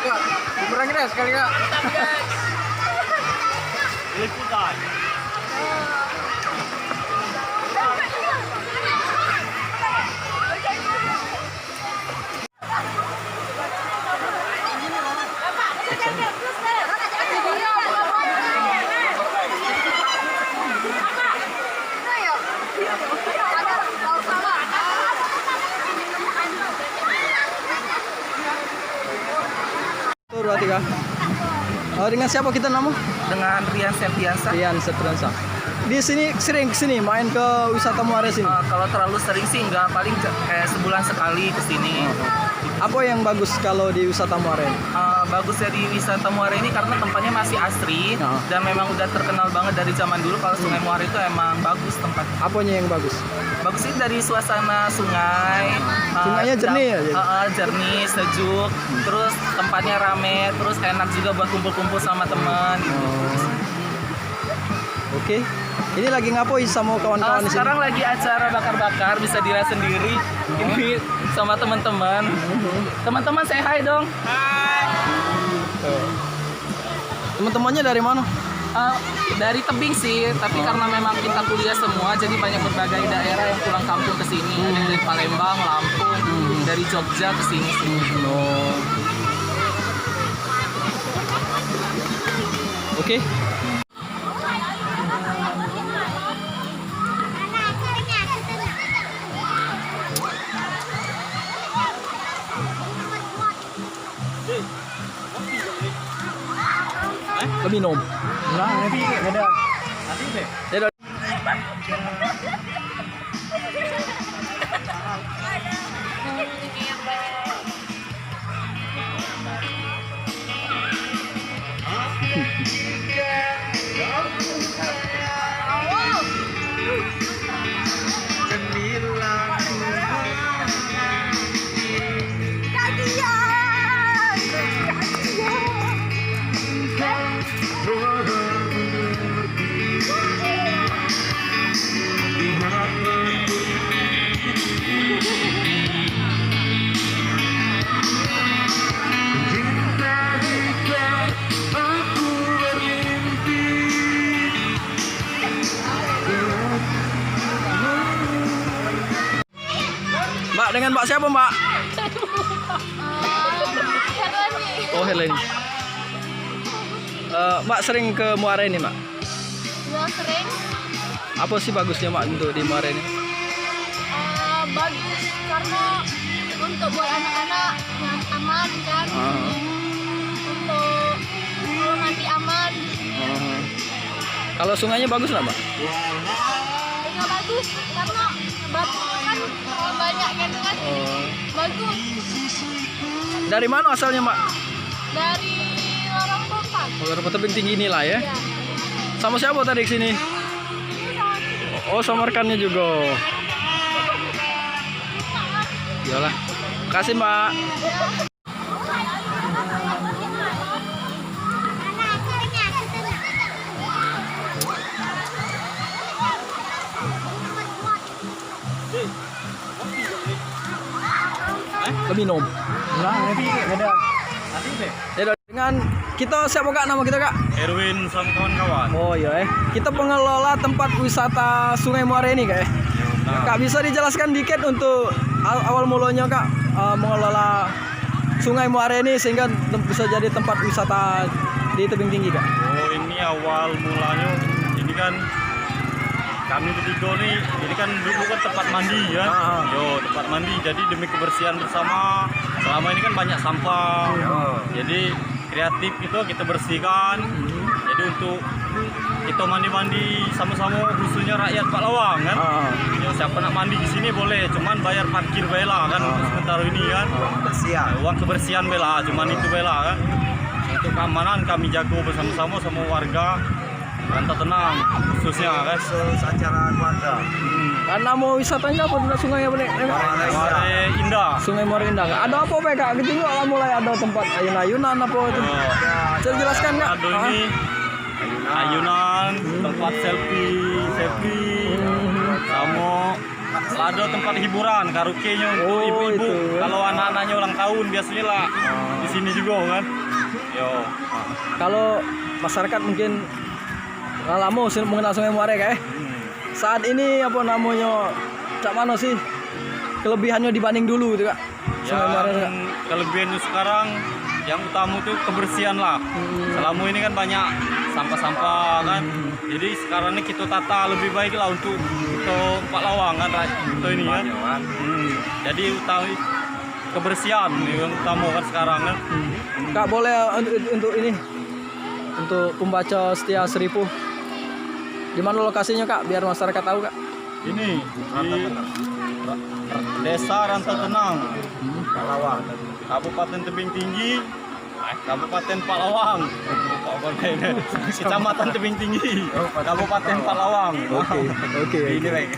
Kak, kurangin ya sekali kak. Liputan. Dua tiga. Dengan siapa kita nama? Dengan Rian Septiasa. Rian Septiasa. Di sini sering kesini main ke wisata Muara sini. Kalau terlalu sering sih enggak, paling kayak sebulan sekali kesini. Apa yang bagus kalau di wisata Muara ini? Bagusnya di wisata Muara ini karena tempatnya masih asri dan memang udah terkenal banget dari zaman dulu. Kalau Sungai Muara itu emang bagus tempat. Apanya yang bagus? Bagusnya dari suasana sungai. Sungainya jernih ya? Jernih, sejuk. Terus tempatnya rame, terus enak juga buat kumpul-kumpul sama teman. Gitu. Oke. Ini lagi ngapain sama kawan-kawan di sini? Sekarang lagi acara bakar-bakar, bisa dilihat sendiri. Ini sama teman-teman. Teman-teman say hi dong. Teman-temannya dari mana? Dari Tebing sih, tapi karena memang kita kuliah semua, jadi banyak berbagai daerah yang pulang kampung ke sini. Ada yang dari Palembang, Lampung, dari Jogja ke sini sih. Oke. Minum. Nah, nanti ada. Nanti deh. Mbak, dengan Mbak siapa, Mbak? Oh, Heleni. Mbak sering ke Muara ini, Mbak? Ya sering. Apa sih bagusnya, Mbak, untuk di Muara ini? Bagus karena untuk buat anak-anak yang aman kan. Untuk kalau mandi aman. Kalau sungainya bagus nggak, Mbak? Nggak bagus karena batu kan banyak kan. Bagus. Dari mana asalnya, Mbak? Dari Lorong Kota. Lorong Tebing tinggi inilah ya. Ya. Sama siapa tadi ke sini? Oh, sama rekannya juga. Iyalah. Kasih, Mbak. Minum. Nah, nanti ada. Nanti deh. Dengan kita siapa kak, nama kita kak? Erwin sama kawan-kawan. Oh iya kita pengelola tempat wisata Sungai Muara ini kak. Kak bisa dijelaskan dikit untuk awal mulanya kak mengelola Sungai Muara ini sehingga bisa jadi tempat wisata di tebing tinggi kak? Oh, ini awal mulanya ini kan kami bertiga nih, ini kan dulu kan tempat mandi kan. Tempat mandi, jadi demi kebersihan bersama. Selama ini kan banyak sampah. Jadi kreatif itu kita bersihkan. Jadi untuk kita mandi-mandi sama-sama, khususnya rakyat Pak Lawang kan. Siapa nak mandi di sini boleh, cuman bayar parkir bela kan untuk sementara ini kan. Uang kebersihan bela, cuman itu bela kan. Untuk keamanan kami jago bersama-sama sama warga. Rantau tenang, khususnya kan. Acara keluarga. Karena mau wisatanya apa tidak sungai apa nih? Muara Indah. Sungai Muara Indah. Ada apa pak kak? Gitu juga mulai ada tempat ayun-ayunan apa itu? Bisa jelaskan kak? Ada ini ayunan, tempat selfie, sama ada tempat hiburan, karaoke-nya untuk Oh, ibu-ibu. itu. Kalau anak-anaknya ulang tahun biasanya lah di sini juga kan. Yo. Kalau masyarakat mungkin nggak lama mengenal Sungai Muara kayak. Saat ini apa namanya? Cak mana sih kelebihannya dibanding dulu gitu kak? Sungai Muara Kak. Yang kelebihannya sekarang yang utama itu kebersihan lah. Selama ini kan banyak sampah-sampah kan. Jadi sekarang ini kita tata lebih baik lah untuk Pak Lawang kan, untuk ini kan. Jadi utama kebersihan yang utama kan sekarang kan. Kak boleh untuk ini untuk pembaca setia Seribu. Di mana lokasinya kak? Biar masyarakat tahu kak. Ini di Desa Rantau Tenang, Palawang, Kabupaten Tebing Tinggi, Kabupaten Palawang, Kecamatan Tebing Tinggi, Kabupaten Palawang. Oke. Ini baik.